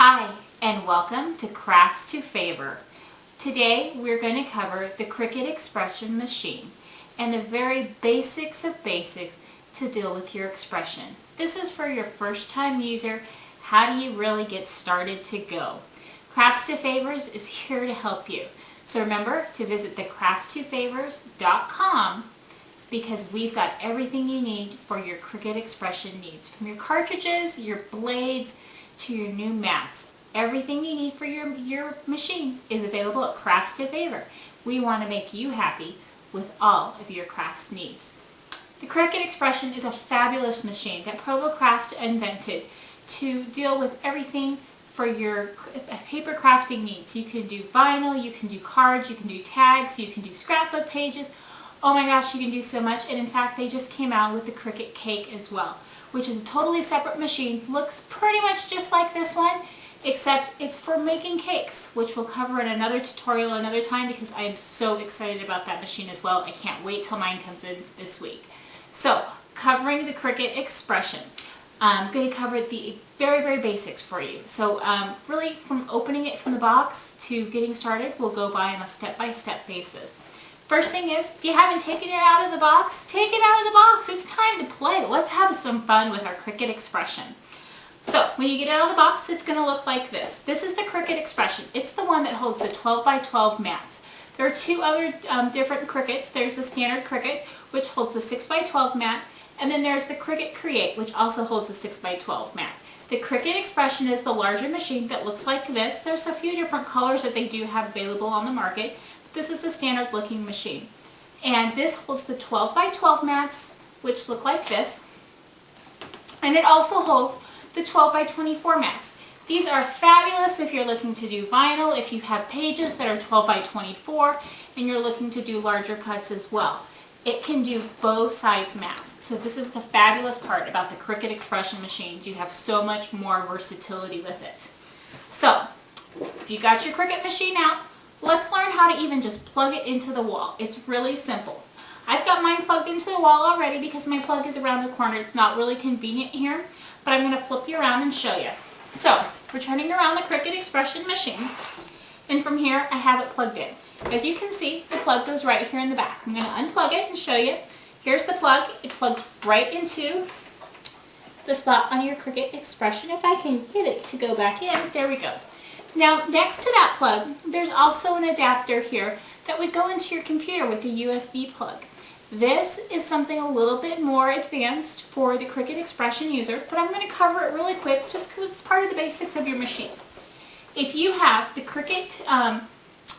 Hi, and welcome to Crafts to Favor. Today we're going to cover the Cricut Expression machine and the very basics of basics to deal with your expression. This is for your first time user. How do you really get started to go? Crafts to Favors is here to help you. So remember to visit the craftstofavors.com because we've got everything you need for your Cricut Expression needs. From your cartridges, your blades, to your new mats. Everything you need for your machine is available at Crafts to Favor. We want to make you happy with all of your crafts needs. The Cricut Expression is a fabulous machine that ProvoCraft invented to deal with everything for your paper crafting needs. You can do vinyl, you can do cards, you can do tags, you can do scrapbook pages. Oh my gosh, you can do so much. And in fact, they just came out with the Cricut Cake as well, which is a totally separate machine. Looks pretty much just like this one, except it's for making cakes, which we'll cover in another tutorial another time because I am so excited about that machine as well. I can't wait till mine comes in this week. So, covering the Cricut Expression. I'm going to cover the very basics for you. So really from opening it from the box to getting started, we'll go by on a step-by-step basis. First thing is, if you haven't taken it out of the box, take it out of the box. It's time to play. Let's have some fun with our Cricut Expression. So when you get it out of the box, it's going to look like this. This is the Cricut Expression. It's the one that holds the 12 by 12 mats. There are two other different Cricuts. There's the standard Cricut, which holds the 6 by 12 mat, and then there's the Cricut Create, which also holds the 6 by 12 mat. The Cricut Expression is the larger machine that looks like this. There's a few different colors that they do have available on the market. This is the standard looking machine. And this holds the 12 by 12 mats, which look like this. And it also holds the 12 by 24 mats. These are fabulous if you're looking to do vinyl, if you have pages that are 12 by 24, and you're looking to do larger cuts as well. It can do both sides mats. So this is the fabulous part about the Cricut Expression machines. You have so much more versatility with it. So, if you got your Cricut machine out, let's learn how to even just plug it into the wall. It's really simple. I've got mine plugged into the wall already because my plug is around the corner. It's not really convenient here, but I'm going to flip you around and show you. So, we're turning around the Cricut Expression machine, and from here I have it plugged in. As you can see, the plug goes right here in the back. I'm going to unplug it and show you. Here's the plug. It plugs right into the spot on your Cricut Expression. If I can get it to go back in, there we go. Now, next to that plug, there's also an adapter here that would go into your computer with a USB plug. This is something a little bit more advanced for the Cricut Expression user, but I'm going to cover it really quick just because it's part of the basics of your machine. If you have the Cricut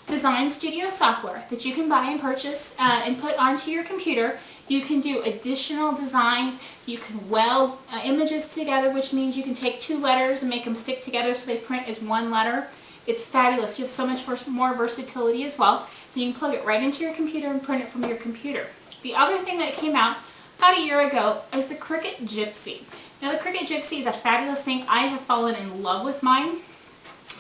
Design Studio software that you can buy and purchase and put onto your computer, you can do additional designs. You can weld images together, which means you can take two letters and make them stick together so they print as one letter. It's fabulous. You have so much more versatility as well. You can plug it right into your computer and print it from your computer. The other thing that came out about a year ago is the Cricut Gypsy. Now the Cricut Gypsy is a fabulous thing. I have fallen in love with mine,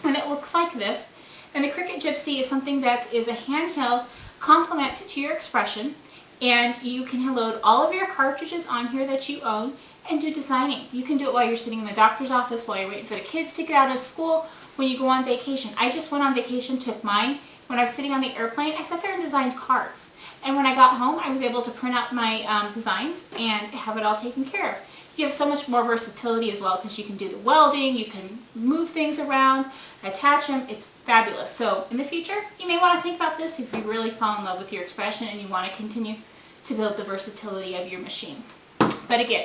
and it looks like this. And the Cricut Gypsy is something that is a handheld complement to your Expression, and you can load all of your cartridges on here that you own and do designing. You can do it while you're sitting in the doctor's office, while you're waiting for the kids to get out of school, when you go on vacation. I just went on vacation, took mine. When I was sitting on the airplane, I sat there and designed cards. And when I got home, I was able to print out my designs and have it all taken care of. You have so much more versatility as well because you can do the welding, you can move things around, attach them. It's fabulous. So in the future, you may want to think about this if you really fall in love with your Expression and you want to continue to build the versatility of your machine. But again,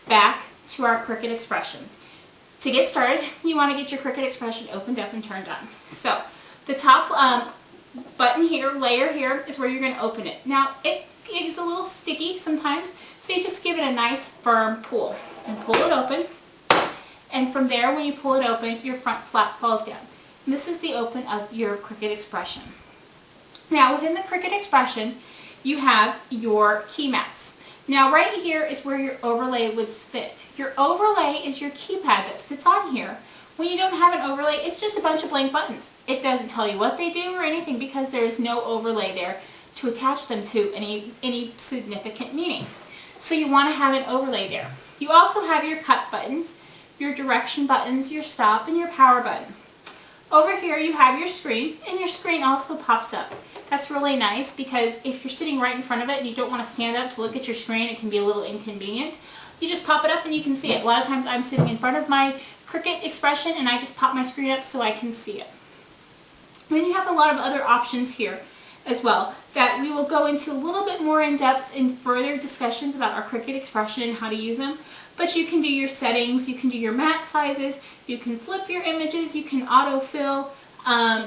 back to our Cricut Expression. To get started, you want to get your Cricut Expression opened up and turned on. So the top button here, layer here, is where you're going to open it. Now it is a little sticky sometimes, so you just give it a nice firm pull and pull it open. And from there, when you pull it open, your front flap falls down. And this is the open of your Cricut Expression. Now within the Cricut Expression, you have your key mats. Now right here is where your overlay would fit. Your overlay is your keypad that sits on here. When you don't have an overlay, it's just a bunch of blank buttons. It doesn't tell you what they do or anything because there is no overlay there to attach them to any significant meaning. So you want to have an overlay there. You also have your cut buttons, your direction buttons, your stop, and your power button. Over here you have your screen, and your screen also pops up. That's really nice because if you're sitting right in front of it and you don't want to stand up to look at your screen, it can be a little inconvenient. You just pop it up and you can see it. A lot of times I'm sitting in front of my Cricut Expression and I just pop my screen up so I can see it. And then you have a lot of other options here as well that we will go into a little bit more in depth in further discussions about our Cricut Expression and how to use them. But you can do your settings, you can do your mat sizes, you can flip your images, you can autofill,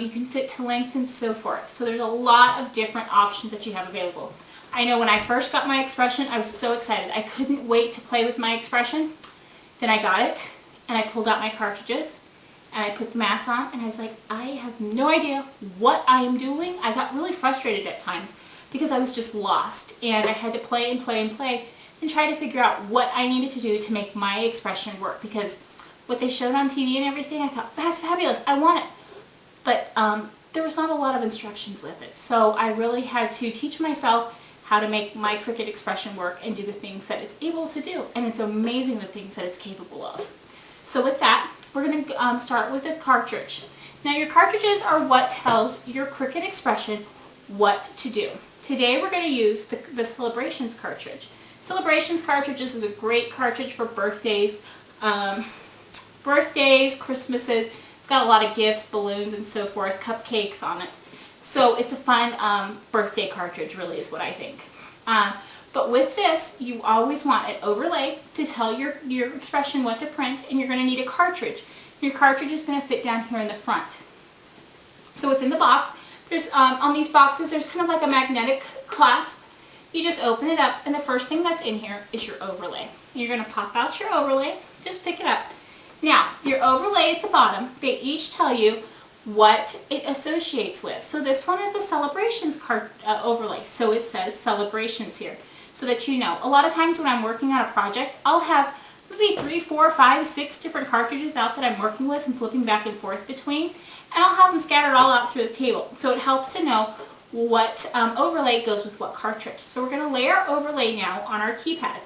you can fit to length and so forth. So there's a lot of different options that you have available. I know when I first got my Expression, I was so excited. I couldn't wait to play with my Expression. Then I got it and I pulled out my cartridges and I put the mats on and I was like, I have no idea what I am doing. I got really frustrated at times because I was just lost and I had to play and play and play and try to figure out what I needed to do to make my Expression work, because what they showed on TV and everything, I thought, that's fabulous, I want it. But there was not a lot of instructions with it. So I really had to teach myself how to make my Cricut Expression work and do the things that it's able to do. And it's amazing the things that it's capable of. So with that, we're going to start with a cartridge. Now your cartridges are what tells your Cricut Expression what to do. Today we're going to use the Celebrations cartridge. Celebrations cartridges is a great cartridge for birthdays, Christmases. It's got a lot of gifts, balloons, and so forth, cupcakes on it. So it's a fun birthday cartridge, really, is what I think. But with this, you always want an overlay to tell your Expression what to print, and you're going to need a cartridge. Your cartridge is going to fit down here in the front. So within the box, there's on these boxes, there's kind of like a magnetic clasp. You just open it up, and the first thing that's in here is your overlay. You're going to pop out your overlay, just pick it up. Now, your overlay at the bottom, they each tell you what it associates with. So this one is the Celebrations overlay, so it says Celebrations here, so that you know. A lot of times when I'm working on a project, I'll have maybe 3, 4, 5, 6 different cartridges out that I'm working with and flipping back and forth between, and I'll have them scattered all out through the table. So it helps to know what overlay goes with what cartridge. So we're going to lay our overlay now on our keypad,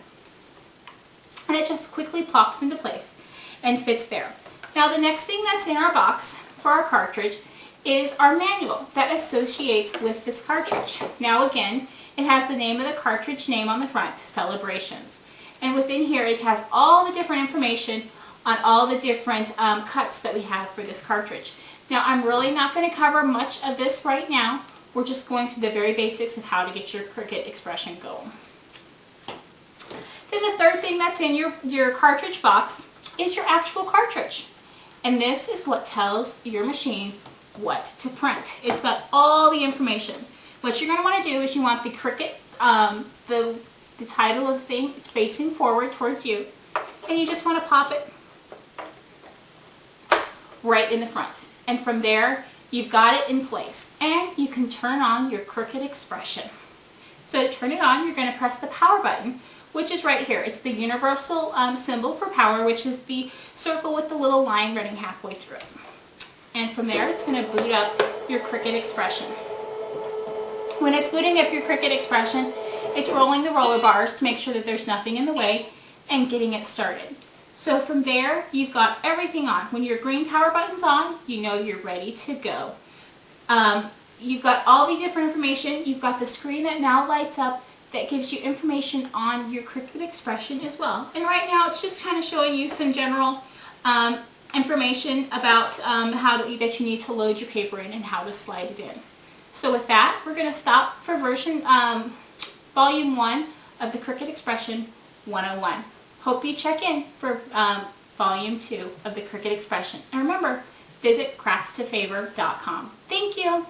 and it just quickly plops into place and fits there. Now the next thing that's in our box for our cartridge is our manual that associates with this cartridge. Now again, it has the name of the cartridge name on the front, Celebrations. And within here it has all the different information on all the different cuts that we have for this cartridge. Now I'm really not going to cover much of this right now. We're just going through the very basics of how to get your Cricut Expression going. Then the third thing that's in your cartridge box is your actual cartridge. And this is what tells your machine what to print. It's got all the information. What you're going to want to do is you want the Cricut, the title of the thing facing forward towards you, and you just want to pop it right in the front. And from there, you've got it in place. And you can turn on your Cricut Expression. So to turn it on, you're going to press the power button, which is right here. It's the universal symbol for power, which is the circle with the little line running halfway through it. And from there, it's going to boot up your Cricut Expression. When it's booting up your Cricut Expression, it's rolling the roller bars to make sure that there's nothing in the way and getting it started. So from there, you've got everything on. When your green power button's on, you know you're ready to go. You've got all the different information. You've got the screen that now lights up that gives you information on your Cricut Expression as well. And right now it's just kind of showing you some general information about that you need to load your paper in and how to slide it in. So with that, we're going to stop for volume 1 of the Cricut Expression 101. Hope you check in for volume 2 of the Cricut Expression. And remember, visit craftstofavor.com. Thank you.